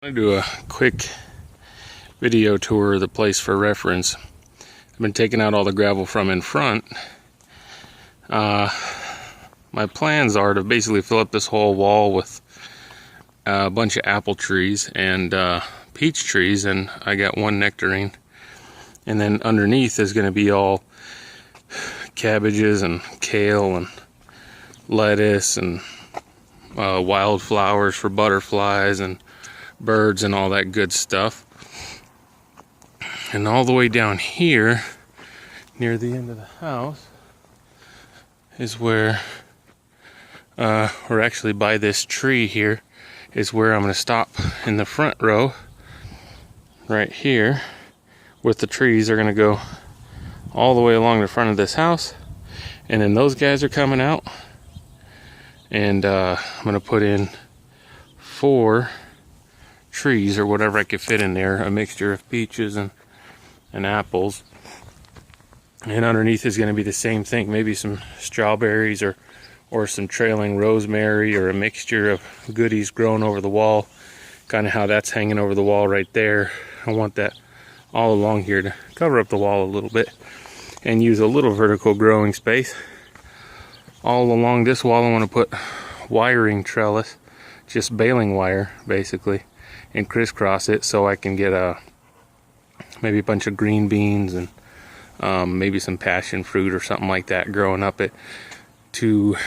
I'm going to do a quick video tour of the place for reference. I've been taking out all the gravel from in front. My plans are to basically fill up this whole wall with a bunch of apple trees and peach trees, and I got one nectarine. And then underneath is going to be all cabbages and kale and lettuce and wildflowers for butterflies and birds and all that good stuff. And all the way down here near the end of the house is where or actually by this tree here is where I'm going to stop in the front row right here, with the trees are going to go all the way along the front of this house, and then those guys are coming out, and I'm going to put in 4 trees or whatever I could fit in there, a mixture of peaches and apples. And underneath is going to be the same thing, maybe some strawberries or some trailing rosemary, or a mixture of goodies growing over the wall, kind of how that's hanging over the wall right there. I want that all along here to cover up the wall a little bit and use a little vertical growing space. All along this wall I want to put wiring trellis, just baling wire basically, and crisscross it so I can get maybe a bunch of green beans and maybe some passion fruit or something like that growing up it to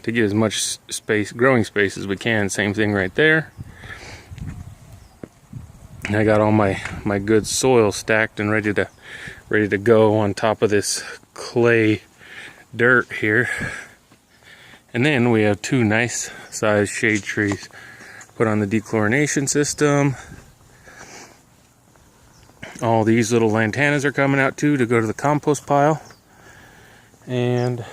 get as much growing space as we can. Same thing right there. And I got all my good soil stacked and ready to go on top of this clay dirt here. And then we have 2 nice sized shade trees put on the dechlorination system. All these little lantanas are coming out too to go to the compost pile. And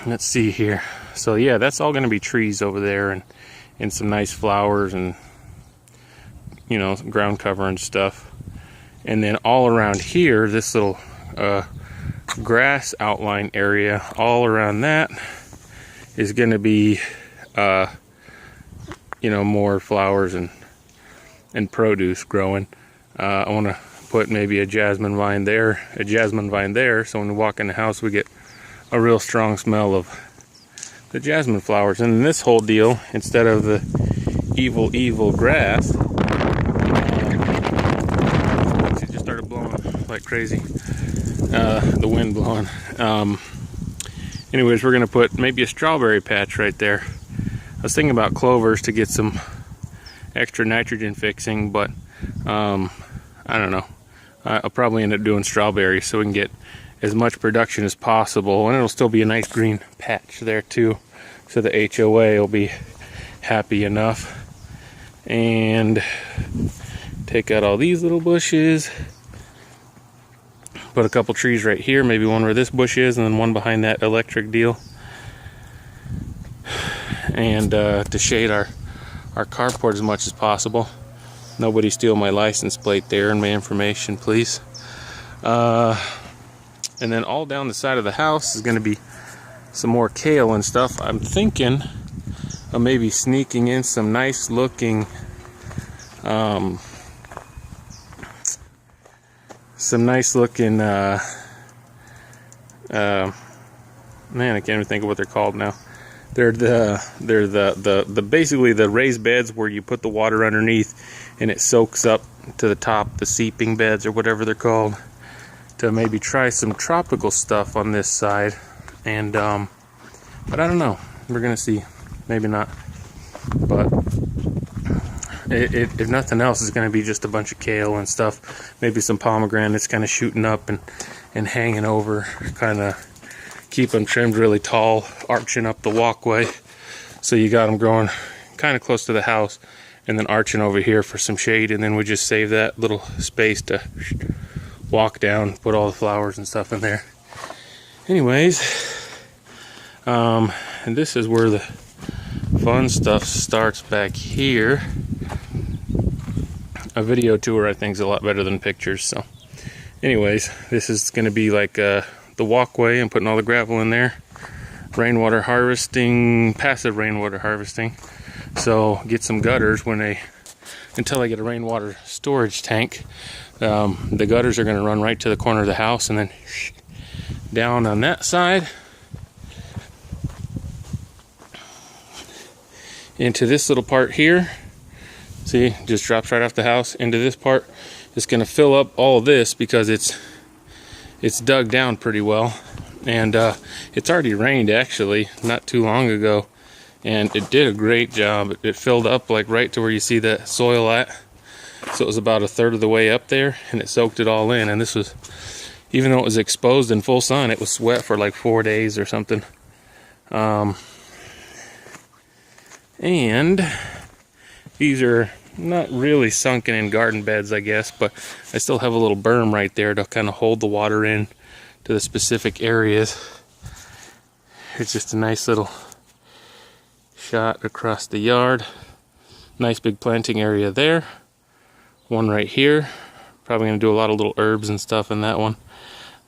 let's see here. So yeah, that's all going to be trees over there, and some nice flowers and, you know, ground cover and stuff. And then all around here, this little grass outline area, all around that is going to be you know, more flowers and produce growing. I want to put maybe a jasmine vine there, so when we walk in the house we get a real strong smell of the jasmine flowers. And in this whole deal, instead of the evil grass, it just started blowing like crazy, the wind blowing. Anyways, we're gonna put maybe a strawberry patch right there. I was thinking about clovers to get some extra nitrogen fixing, but I don't know. I'll probably end up doing strawberries so we can get as much production as possible, and it'll still be a nice green patch there too, so the HOA will be happy enough. And take out all these little bushes, put a couple trees right here, maybe one where this bush is and then one behind that electric deal, and to shade our carport as much as possible. Nobody steal my license plate there and my information, please. And then all down the side of the house is going to be some more kale and stuff. I'm thinking of maybe sneaking in some nice looking man, I can't even think of what they're called now. They're the basically the raised beds where you put the water underneath and it soaks up to the top, the seeping beds or whatever they're called, to maybe try some tropical stuff on this side. And but I don't know, we're gonna see, maybe not, but if nothing else, it's gonna be just a bunch of kale and stuff, maybe some pomegranates kind of shooting up and hanging over, kind of keep them trimmed really tall, arching up the walkway, so you got them growing kind of close to the house and then arching over here for some shade. And then we just save that little space to walk down, put all the flowers and stuff in there. Anyways, and this is where the fun stuff starts back here. A video tour I think is a lot better than pictures. So anyways, this is going to be like the walkway and putting all the gravel in there. rainwater harvesting, passive rainwater harvesting. So get some gutters until I get a rainwater storage tank. The gutters are going to run right to the corner of the house and then down on that side into this little part here. See, just drops right off the house into this part. It's going to fill up all of this because it's dug down pretty well, and it's already rained actually not too long ago, and it did a great job. It filled up like right to where you see the soil at, so it was about 1/3 of the way up there, and it soaked it all in. And this was, even though it was exposed in full sun, it was wet for like 4 days or something. And these are not really sunken in garden beds, I guess, but I still have a little berm right there to kind of hold the water in to the specific areas. It's just a nice little shot across the yard. Nice big planting area there. One right here. Probably going to do a lot of little herbs and stuff in that one.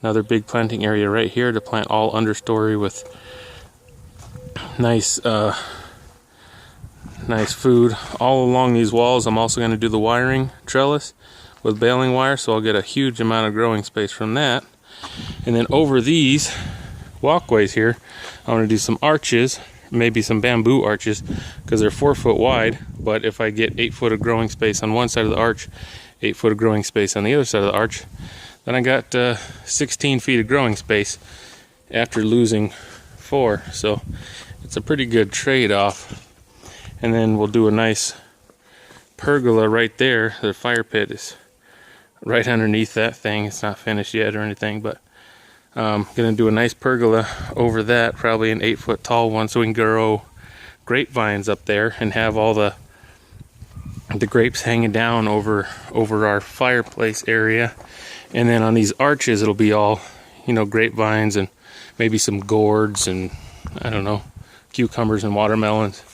Another big planting area right here to plant all understory with nice nice food all along these walls. I'm also going to do the wiring trellis with baling wire, so I'll get a huge amount of growing space from that. And then over these walkways here, I want to do some arches, maybe some bamboo arches, because they're 4 foot wide. But if I get 8 foot of growing space on one side of the arch, 8 foot of growing space on the other side of the arch, then I got 16 feet of growing space after losing 4. So it's a pretty good trade-off. And then we'll do a nice pergola right there. The fire pit is right underneath that thing. It's not finished yet or anything, but I'm gonna do a nice pergola over that, probably an 8 foot tall one, so we can grow grapevines up there and have all the grapes hanging down over our fireplace area. And then on these arches, it'll be all, you know, grapevines and maybe some gourds and, I don't know, cucumbers and watermelons.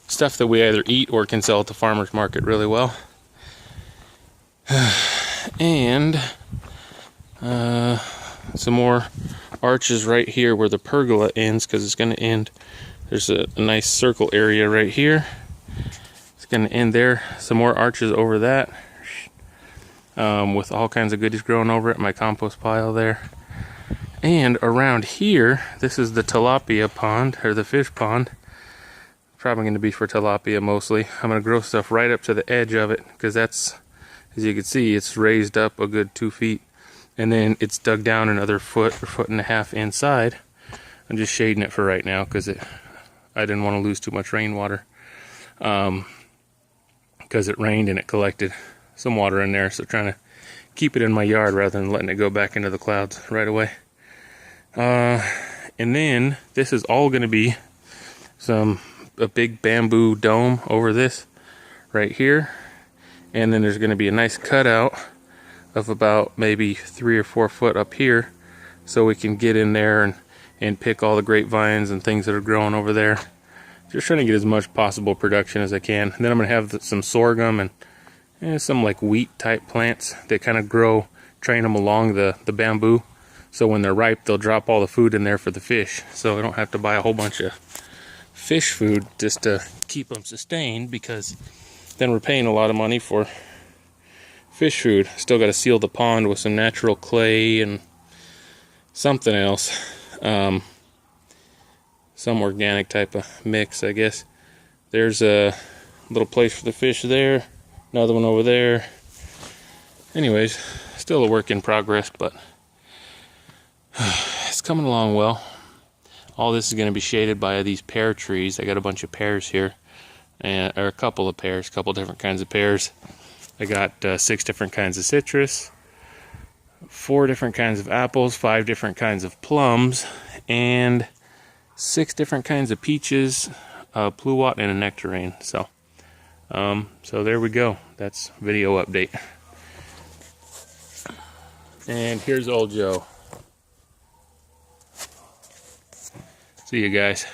Stuff that we either eat or can sell at the farmer's market really well. And some more arches right here where the pergola ends, because it's going to end. There's a nice circle area right here. It's going to end there. Some more arches over that, with all kinds of goodies growing over it. My compost pile there. And around here, this is the tilapia pond, or the fish pond. Probably going to be for tilapia mostly. I'm going to grow stuff right up to the edge of it, because that's, as you can see, it's raised up a good 2 feet. And then it's dug down another foot or 1.5 foot inside. I'm just shading it for right now because I didn't want to lose too much rainwater. Because it rained and it collected some water in there. So trying to keep it in my yard rather than letting it go back into the clouds right away. And then this is all going to be a big bamboo dome over this right here, and then there's going to be a nice cutout of about maybe 3 or 4 foot up here, so we can get in there and pick all the grapevines and things that are growing over there. Just trying to get as much possible production as I can. And then I'm going to have some sorghum and some like wheat type plants that kind of grow, train them along the bamboo, so when they're ripe they'll drop all the food in there for the fish, so I don't have to buy a whole bunch of fish food just to keep them sustained, because then we're paying a lot of money for fish food. Still got to seal the pond with some natural clay and something else, some organic type of mix, I guess. There's a little place for the fish there, another one over there. Anyways, still a work in progress, but it's coming along well. All this is going to be shaded by these pear trees. I got a bunch of pears here, or a couple of pears, a couple different kinds of pears. I got 6 different kinds of citrus, 4 different kinds of apples, 5 different kinds of plums, and 6 different kinds of peaches, a pluot, and a nectarine. So there we go. That's video update. And here's old Joe. See you guys.